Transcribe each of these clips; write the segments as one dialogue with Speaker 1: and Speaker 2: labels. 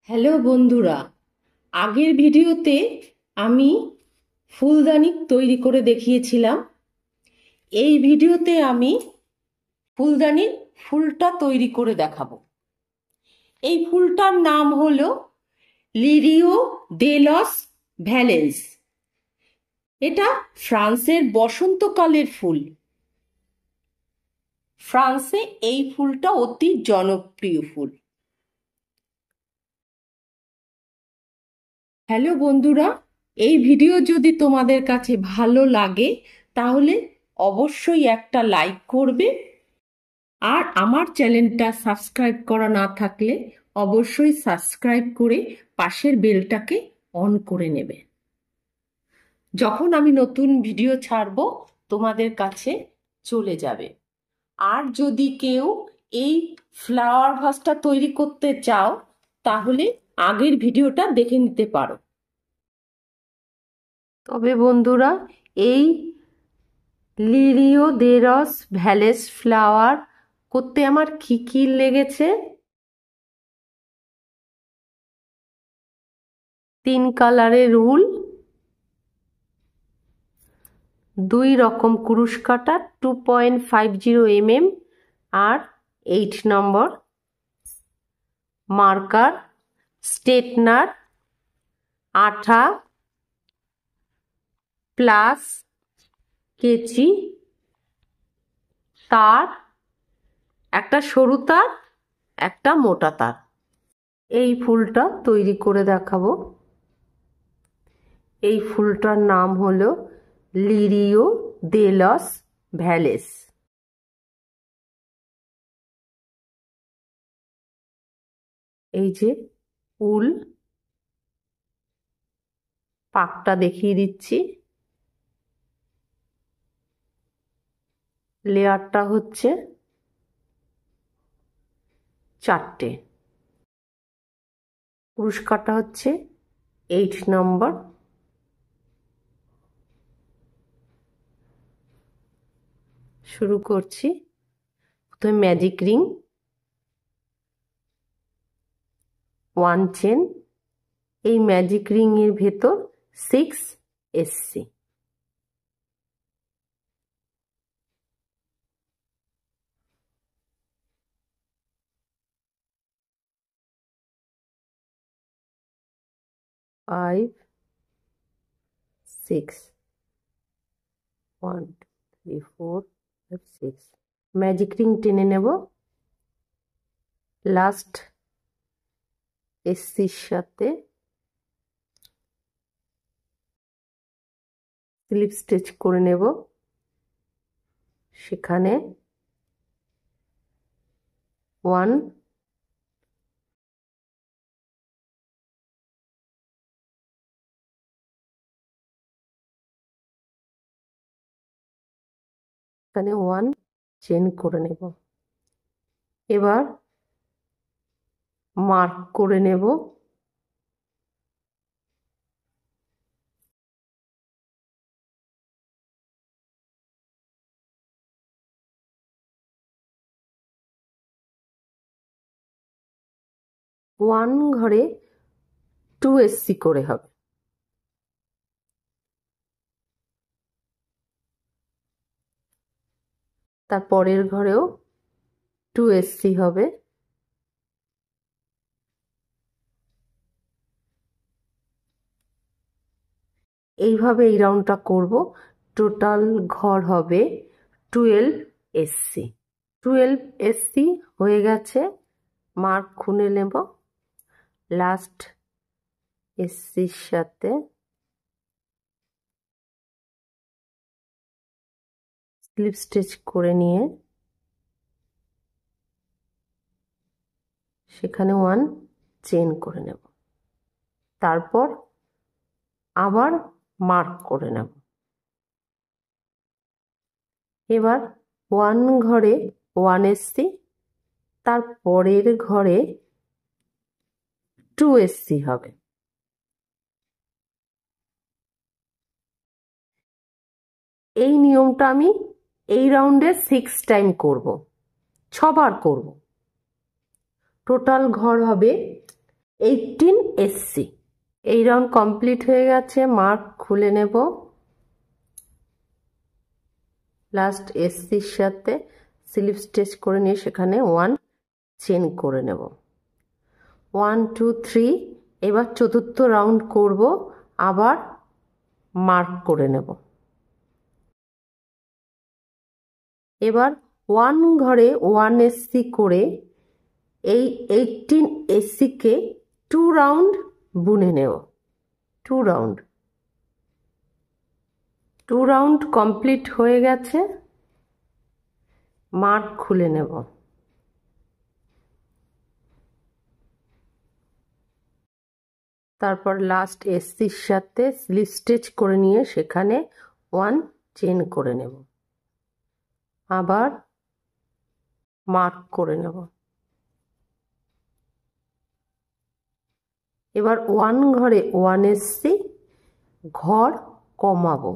Speaker 1: Hello বন্ধুরা, আগের ভিডিওতে আমি ফুলদানি তৈরি করে দেখিয়েছিলাম। এই ভিডিওতে আমি ফুলদানির ফুলটা তৈরি করে দেখাবো। এই ফুলটার নাম হলো লিরিও দে লস ভ্যালেন্স। এটা ফ্রান্সের বসন্তকালের ফুল। ফ্রান্সে এই ফুলটা অতি জনপ্রিয় ফুল। হ্যালো বন্ধুরা, এই ভিডিও যদি তোমাদের কাছে ভালো লাগে তাহলে অবশ্যই একটা লাইক করবে, আর আমার চ্যানেলটা সাবস্ক্রাইব করা না থাকলে অবশ্যই সাবস্ক্রাইব করে পাশের বেলটাকে অন করে নেবে। যখন আমি নতুন ভিডিও ছাড়বো তোমাদের কাছে চলে যাবে। আর যদি কেউ এই ফ্লাওয়ার ভাসটা তৈরি করতে চাও তাহলে আগের ভিডিওটা দেখে নিতে পারো। তবে বন্ধুরা, এই লিরিও দে লস ভ্যালেন্স ফ্লাওয়ার করতে আমার কি লেগেছে, 3 কালারের উল, 2 রকম কুরুশ কাটা 2.50 mm আর 8 নম্বর মার্কার, স্ট্রেটনার, আঠা প্লাস কেচি, তার, একটা সরু তার, একটা মোটা তার। এই ফুলটা তৈরি করে দেখাবো। এই ফুলটার নাম হলো লিরিও দে লস ভ্যালেন্স। এই যে উল, পাকটা দেখিয়ে দিচ্ছি। লেয়ারটা হচ্ছে 4টে, কুরুশ কাটা হচ্ছে 8 নম্বর। শুরু করছি। প্রথমে ম্যাজিক রিং, 1 চেন। এই ম্যাজিক রিং এর ভেতর 6 এসছে। ফাইভ, 6, 1 2 3 4 5 6। ম্যাজিক রিং টেনে নেব লাস্ট এসসির সাথে। স্লিপ স্টিচ করে নেব। সেখানে 1, এখানে 1 চেন করে নেব। এবার মার্ক করে নেব। ওয়ান ঘরে 2 এসসি করে হবে। তারপরের ঘরেও 2 এসসি হবে। এইভাবে এই রাউন্ডটা করব। টোটাল ঘর হবে 12 এসসি। 12 এসসি হয়ে গেছে। মার্ক খুলে নেব। লাস্ট এসসির সাথে স্লিপ স্টিচ করে নিয়ে সেখানে 1 চেন করে নেব। তারপর আবার মার্ক করে নেব। এবার 1 ঘরে 1 এসসি, তার পরের ঘরে 2 এসসি হবে। এই নিয়মটা আমি এই রাউন্ডে 6 টাইম করব, 6 বার করব। টোটাল ঘর হবে 18 SC। এই রাউন্ড কমপ্লিট হয়ে গেছে, মার্ক খুলে নেব। লাস্ট SCর সাথে স্লিপ স্টিচ করে নিয়ে সেখানে 1 চেন করে নেব। 1 2 3। এবার চতুর্থ রাউন্ড করব, আবার মার্ক করে নেব। এবার 1 ঘরে 1 SC করে এই 18 SCকে 2 রাউন্ড বুনে নেব। 2 রাউন্ড কমপ্লিট হয়ে গেছে, মার্ক খুলে নেব। তারপর লাস্ট SCর সাথে স্লিপ স্টিচ করে নিয়ে সেখানে 1 চেন করে নেব, আবার মার্ক করে নেব। এবার 1 ঘরে 1 SC ঘর কমাবো।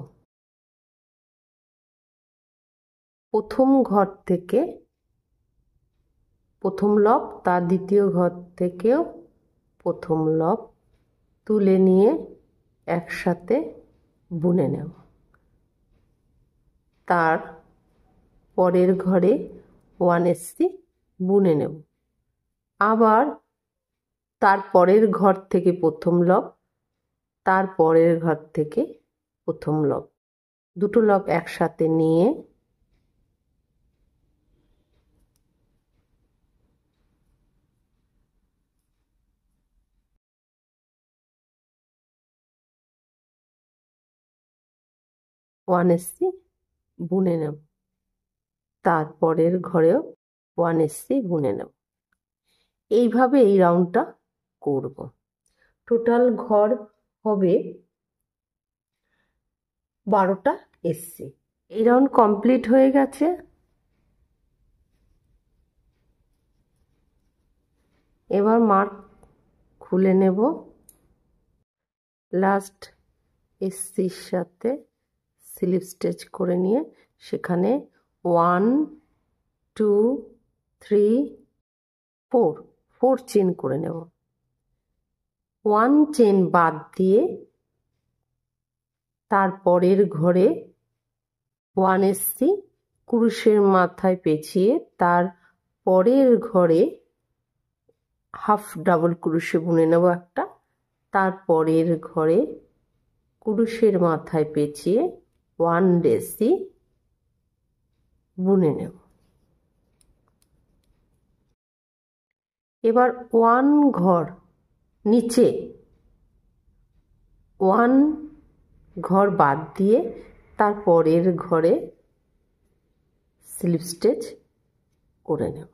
Speaker 1: প্রথম ঘর থেকে প্রথম লব, তার দ্বিতীয় ঘর থেকেও প্রথম লব তুলে নিয়ে একসাথে বুনে নেব। তার পরের ঘরে 1 SC বুনে নেব, আবার তার পরের ঘর থেকে প্রথম লব, তার পরের ঘর থেকে প্রথম লব, দুটো লব একসাথে নিয়ে ওয়ান এসসি বুনে নেব, তারপরের ঘরেও 1 SC বুনে নেব। এইভাবে এই রাউন্ডটা করব। টোটাল ঘর হবে 12টা SC। এই রাউন্ড কমপ্লিট হয়ে গেছে। এবার মার্ক খুলে নেব। লাস্ট SCর সাথে স্লিপ স্টিচ করে নিয়ে সেখানে 1 2 3 4 চেন করে নেব। 1 চেন বাদ দিয়ে তারপরের ঘরে 1 SC কুরুশের মাথায় পেঁচিয়ে তার পরের ঘরে হাফ ডাবল ক্রোশে বুনে নেব একটা, তারপরের ঘরে কুরুশের মাথায় পেঁচিয়ে 1 SC বুনে নেব। এবার 1 ঘর নিচে 1 ঘর বাদ দিয়ে তারপরের ঘরে স্লিপ স্টিচ করে নেব।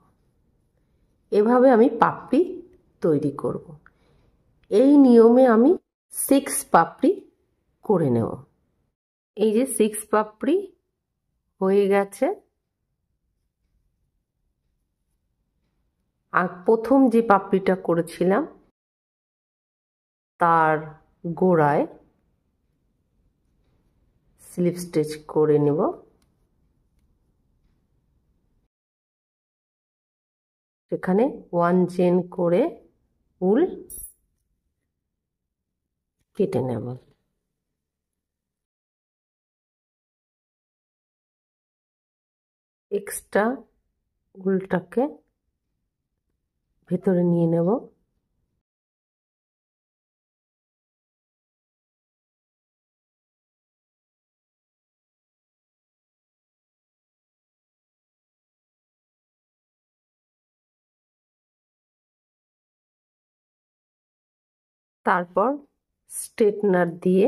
Speaker 1: এভাবে আমি পাপড়ি তৈরি করব। এই নিয়মে আমি 6 পাপড়ি করে নেব। এই যে 6 পাপড়ি হয়ে গেছে। আর প্রথম যে পাপড়িটা করেছিলাম তার গোড়ায় স্লিপ স্টিচ করে নেব। সেখানে 1 চেন করে উল কেটে নেব। এক্সট্রা উলটাকে ভেতরে নিয়ে নেব। তারপর স্ট্রেটনার দিয়ে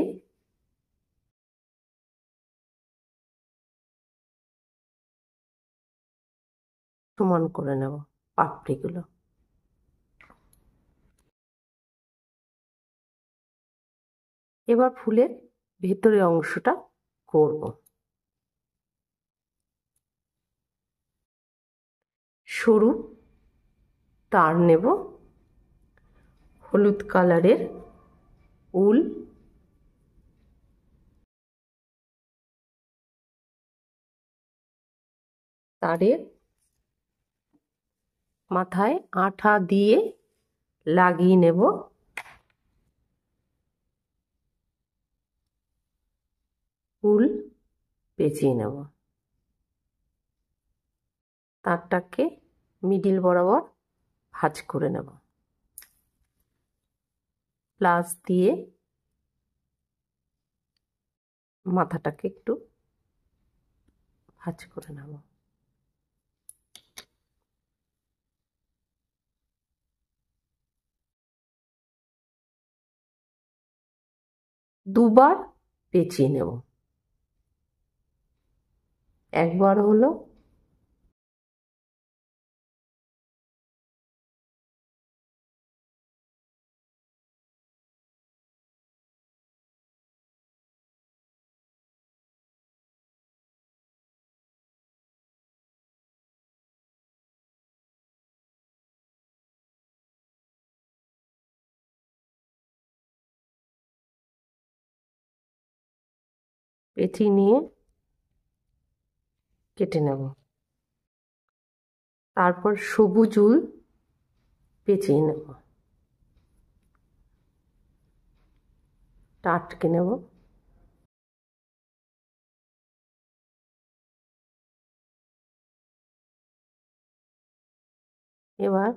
Speaker 1: সমান করে নেব পাপড়িগুলো। এবার ফুলের ভেতরের অংশটা করব। সরু তার নেব, হলুদ কালারের উল তারের মাথায় আঠা দিয়ে লাগিয়ে নেব। উল পেঁচিয়ে নেব। তারটাকে মিডিল বরাবর ভাঁজ করে নেব। প্লাস দিয়ে মাথাটাকে একটু ভাঁজ করে নেব। দুবার পেঁচিয়ে নেব। একবার হলো, পেঁচিয়ে নিয়ে কেটে নেব। তারপর সবুজ উল পেঁচিয়ে নেব। আটকে নেব। এবার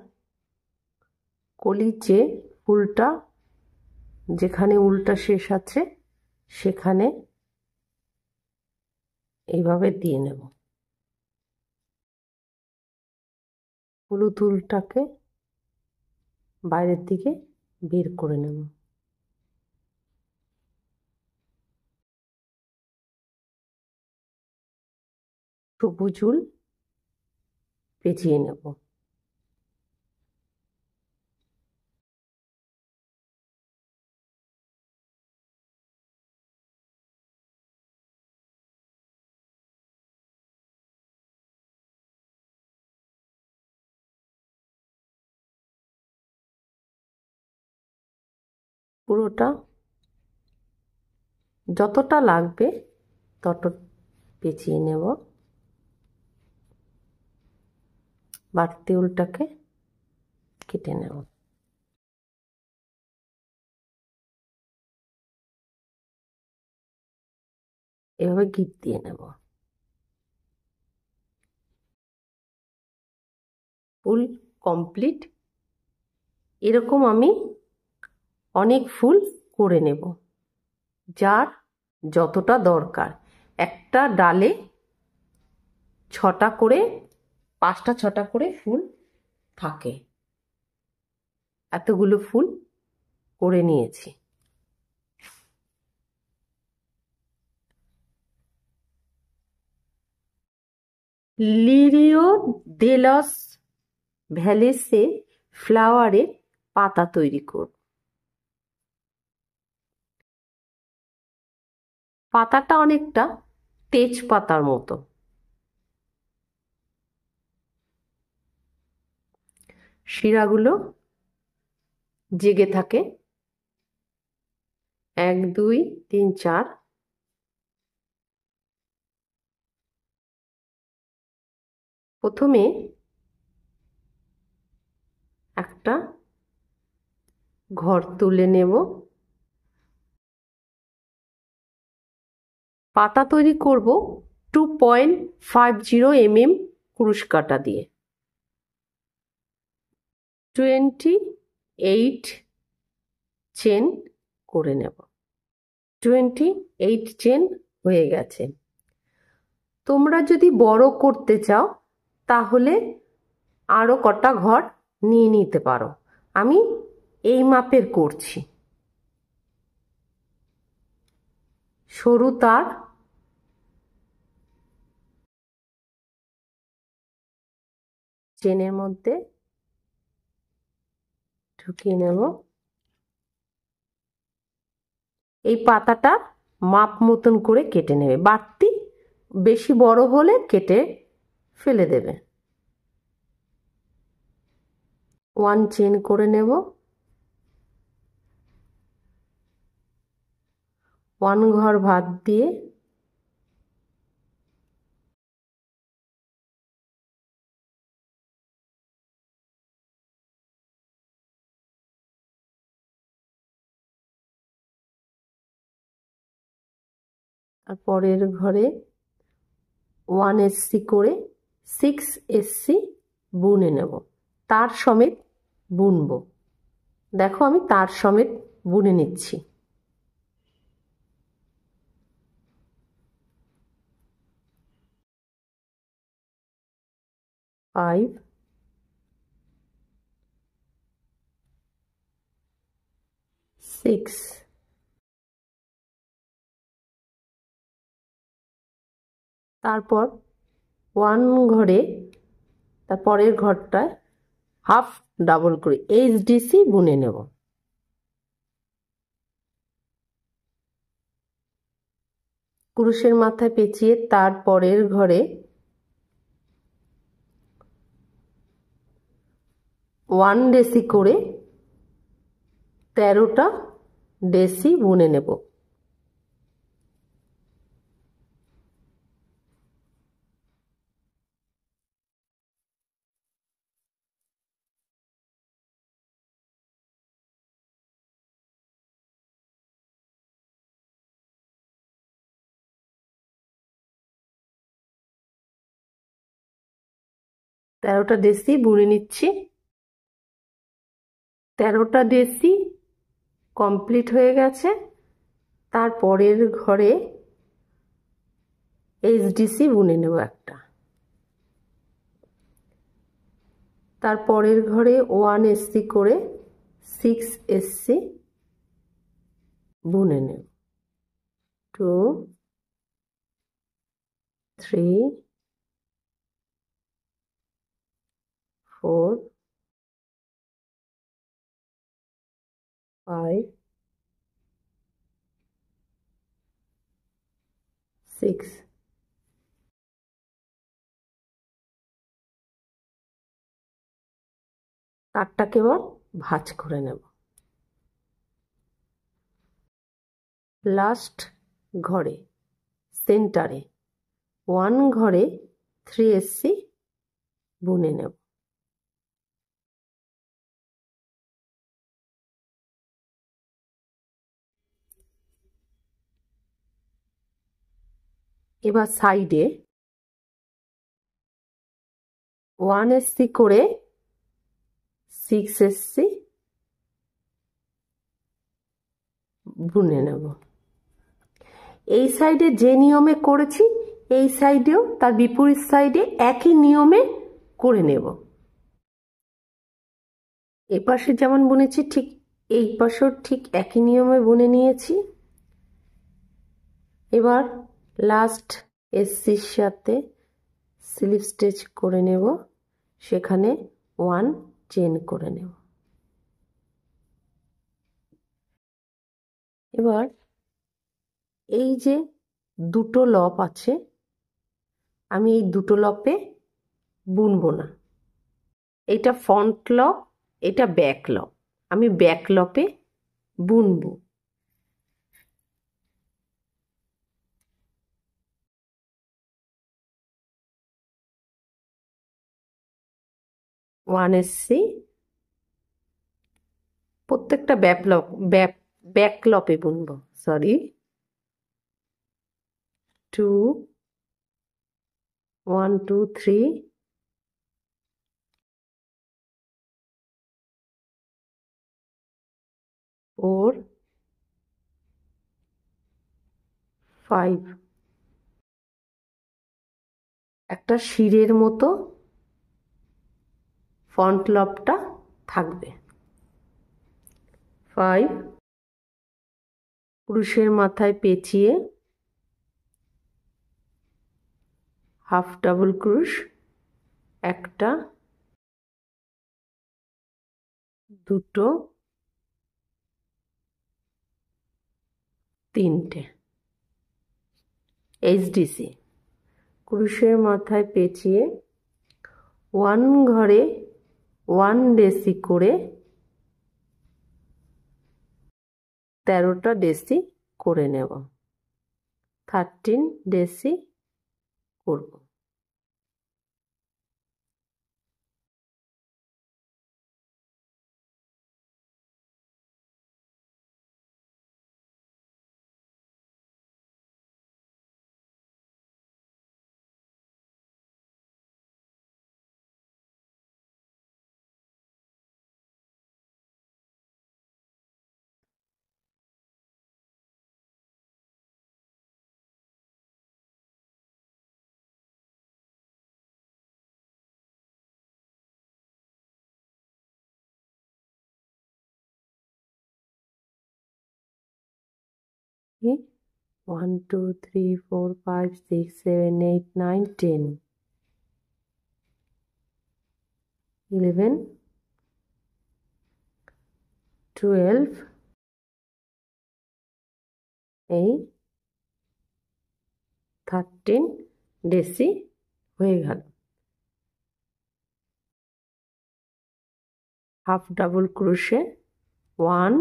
Speaker 1: কলির যে ফুলটা, যেখানে উলটা শেষ আছে সেখানে এইভাবে দিয়ে নেব। হলুদ উলটাকে বাইরের দিকে বের করে নেব। সবুজ উল পেঁচিয়ে নেব। পুরোটা যতটা লাগবে তত পেঁচিয়ে নেব। বাড়তি উলটাকে কেটে নেব। এভাবে গিট দিয়ে নেব। Full complete. এরকম আমি অনেক ফুল করে নেব, যার যতটা দরকার। একটা ডালে 6টা করে, 5টা 6টা করে ফুল থাকে। এতগুলো ফুল করে নিয়েছি। লিরিও দে লস ভ্যালেসে ফ্লাওয়ারের পাতা তৈরি করব। পাতাটা অনেকটা তেজপাতার মতো। শিরাগুলো জেগে থাকে। 1 2 3 4। প্রথমে একটা ঘর তুলে নেব। পাতা তৈরি করব 2.50 mm কুরুশ কাঁটা দিয়ে। 28 চেন করে নেব। 28 চেন হয়ে গেছে। তোমরা যদি বড় করতে চাও তাহলে আরো কটা ঘর নিয়ে নিতে পারো। আমি এই মাপের করছি। সরু তার চেনের মধ্যে ঢুকিয়ে নেব। এই পাতাটা মাপ মতন করে কেটে নেবে। বাড়তি বেশি বড় হলে কেটে ফেলে দেবে। 1 চেন করে নেব। 1 ঘর ভাত দিয়ে আর পরের ঘরে 1 এসসি করে 6 এসসি বুনে নেব, তার সমেত বুনবো। দেখো আমি তার সমেত বুনে নিচ্ছি। 5 6 তারপর 1 ঘরে তার পরের ঘরটায় হাফ ডাবল করে এইচডিসি বুনে নেব। ক্রুশের মাথায় পেঁচিয়ে তার পরের ঘরে 1 ডেসি করে 13টা ডেসি বুনে নেব। তেরোটা ডেসি বুনে নিচ্ছি। 13টা ডেসি কমপ্লিট হয়ে গেছে। তার পরের ঘরে এইচডিসি বুনে নেব একটা। তার পরের ঘরে 1 এসসি করে 6 এসসি বুনে নেব। 2 3 4 5 6 তারটাকে এবার ভাঁজ করে নেব। লাস্ট ঘরে সেন্টারে 1 ঘরে 3 এসসি বুনে নেব। এবার সাইডে 1 এসসি করে 6 এসসি বুনে নেব। এই সাইডে যে নিয়মে করেছি এই সাইডেও তার বিপরীত সাইডে একই নিয়মে করে নেব। এ পাশে যেমন বুনেছি ঠিক এই পাশেও ঠিক একই নিয়মে বুনে নিয়েছি। এবার লাস্ট এসসির সাথে স্লিপ স্টিচ করে নেব, সেখানে 1 চেন করে নেব। এবার এই যে দুটো লপ আছে আমি এই দুটো লপে বুনবো না। এটা ফ্রন্ট লপ, এটা ব্যাক লপ, আমি ব্যাক লপে বুনবো। ওয়ান এসসি প্রত্যেকটা ব্যাক লপে বুনবো, সরি। 2 1 2 3 4 5 একটা শিরের মতো ফ্রন্ট লবটা থাকবে। 5 ক্রুশের মাথায় পেঁচিয়ে হাফ ডাবল ক্রুশ, একটা দুটো তিনটে এইচডিসি ক্রুশের মাথায় পেঁচিয়ে 1 ঘরে 1 ডেসি করে 13টা ডেসি করে নেব। 13 ডেসি করব। 1 2 3 4 5 6 7 8 9 10 11 12 এই 13 ডেসি হয়ে গেল। হাফ ডাবল ক্রোশে 1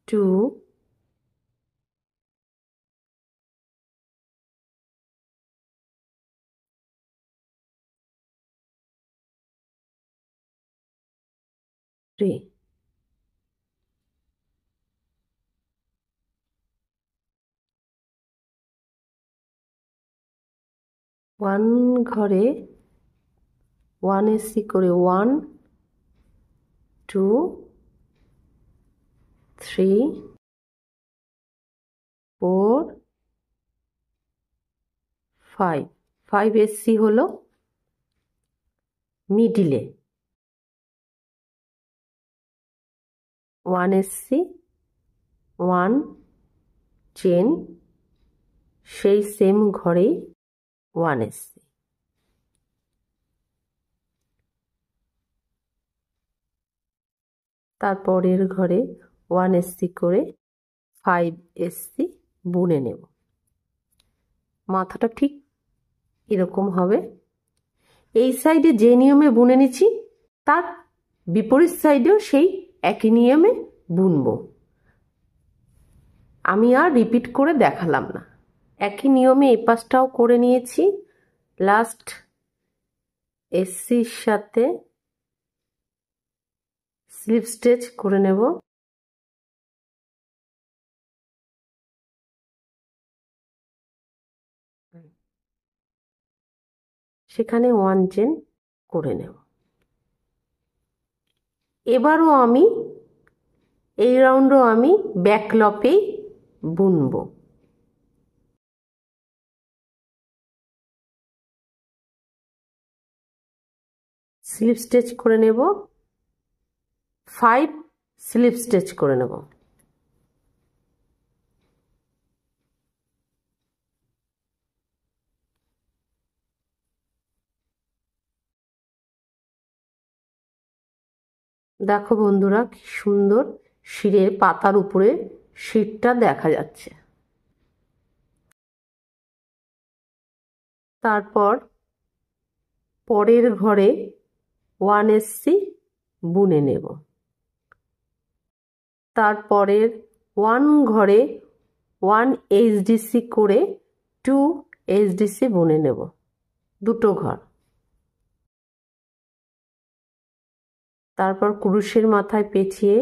Speaker 1: 2 3 1 ঘরে 1 এসি করে 1 2 3 4 5 5 এসি হলো মিডিলে 1 এসি 1 চেন সেই সেম ঘরেই 1 এসি। তারপরের ঘরে 1 এসি করে 5 এসি বুনে নেব। মাথাটা ঠিক এরকম হবে। এই সাইডে যে নিয়মে বুনে নিচ্ছি তার বিপরীত সাইডেও সেই একই নিয়মে বুনবো। আমি আর রিপিট করে দেখালাম না, একই নিয়মে এই পাশটাও করে নিয়েছি। লাস্ট এসির সাথে স্লিপ স্টিচ করে নেব। সেখানে 1 চেন করে নেব। এবারও আমি এই রাউন্ডও আমি ব্যাক লপেই বুনবো। স্লিপ স্টিচ করে নেব, 5 স্লিপ স্টিচ করে নেব। দেখো বন্ধুরা কি সুন্দর শিরের পাতার উপরে শিরটা দেখা যাচ্ছে। তারপর পরের ঘরে 1 এসি বুনে নেব। তারপরের 1 ঘরে 1 এইচডিসি করে 2 এইচডিসি বুনে নেব, দুটো ঘর। তারপর ক্রুশের মাথায় পেঁচিয়ে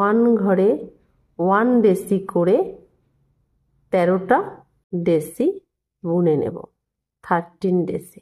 Speaker 1: 1 ঘরে 1 ডেসি করে 13টা ডেসি বুনে নেব, 13 ডেসি।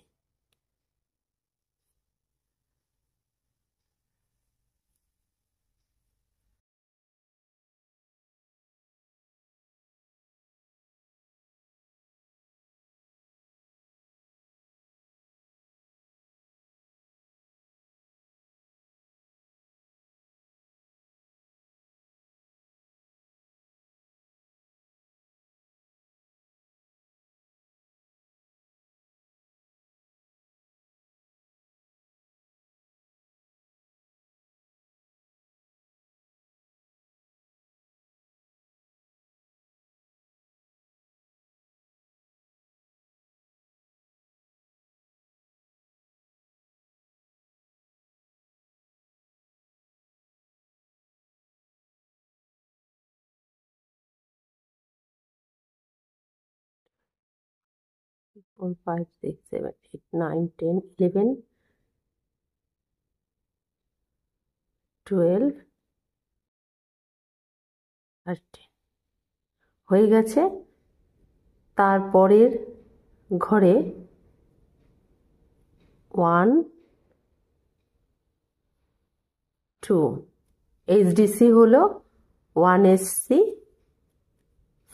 Speaker 1: Four, 5, 6, 7, 8, 9, 10, 11, 12, 13 হয়ে গেছে। তারপরের ঘরে 1 2 এইচডিসি হলো 1 SC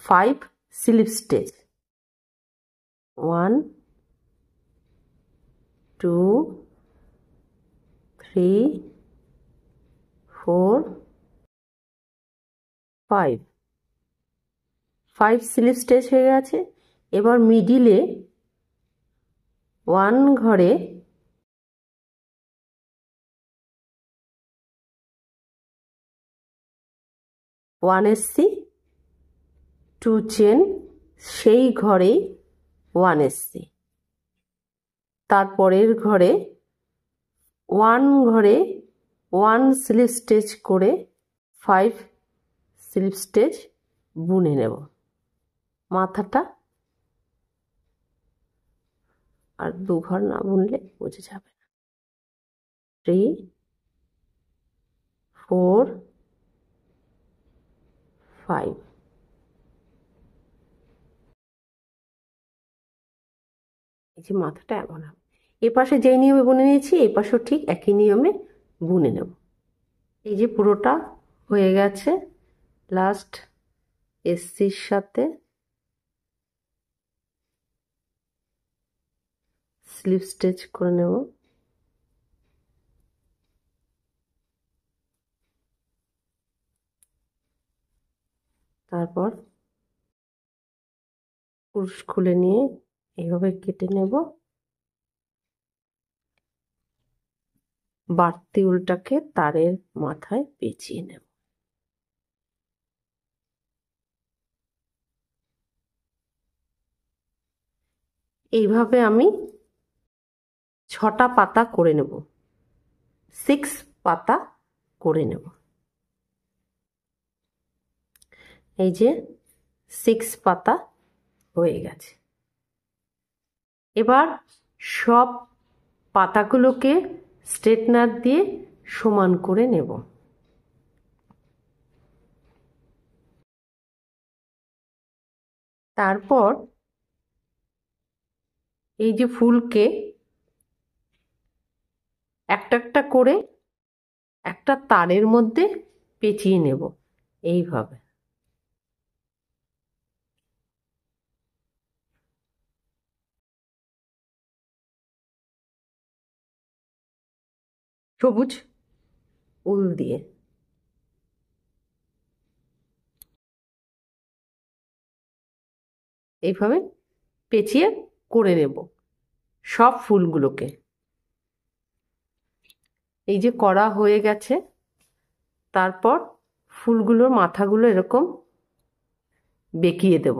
Speaker 1: 5 slip stitch 1 2 3 4 5 5 slip stitch হয়ে গেছে। এবার মিডিলে 1 ঘরে 1 এসসি 2 চেন, সেই ঘরেই 1 এসসি। তারপরের ঘরে 1 ঘরে 1 স্লিপ স্টিচ করে 5 স্লিপ স্টিচ বুনে নেব মাথাটা। আর 2 ঘর না বুনলে বোঝা যাবে না। 3 4 5 এই যে মাথাটা এমন হবে। এ পাশে যেই নিয়মে বুনে নিয়েছি এই পাশেও ঠিক একই নিয়মে বুনে নেব। এই যে পুরোটা হয়ে গেছে। লাস্ট এসসির সাথে স্লিপ স্টিচ করে নেব। তারপর কুরুশ খুলে নিয়ে এইভাবে কেটে নেব। বাড়তি উলটাকে তারের মাথায় পেঁচিয়ে নেব। এইভাবে আমি 6টা পাতা করে নেব, 6 পাতা করে নেব। এই যে 6 পাতা হয়ে গেছে। এবার সব পাতাগুলোকে স্ট্রেটনার দিয়ে সমান করে নেব। তারপর এই যে ফুলকে একটা একটা করে একটা তারের মধ্যে পেঁচিয়ে নেব এইভাবে। সবুজ উল দিয়ে এইভাবে পেঁচিয়ে করে নেব সব ফুলগুলোকে। এই যে করা হয়ে গেছে। তারপর ফুলগুলোর মাথাগুলো এরকম বেঁকিয়ে দেব।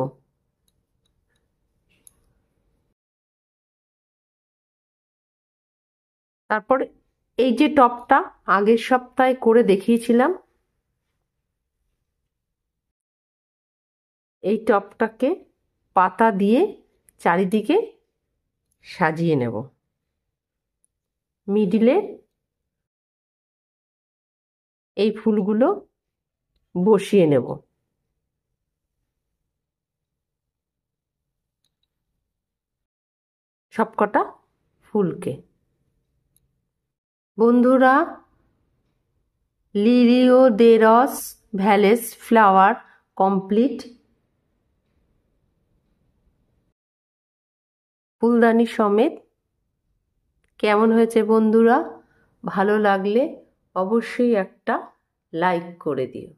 Speaker 1: তারপর এই যে টপটা আগের সপ্তাহে করে দেখিয়েছিলাম, এই টপটাকে পাতা দিয়ে চারিদিকে সাজিয়ে নেব। মিডিলে এই ফুলগুলো বসিয়ে নেব। সবকটা ফুলকে। বন্ধুরা, লিরিওডেরাস ভ্যালেস ফ্লাওয়ার কমপ্লিট ফুলদানি সমেত কেমন হয়েছে বন্ধুরা? ভালো লাগলে অবশ্যই একটা লাইক করে দিও।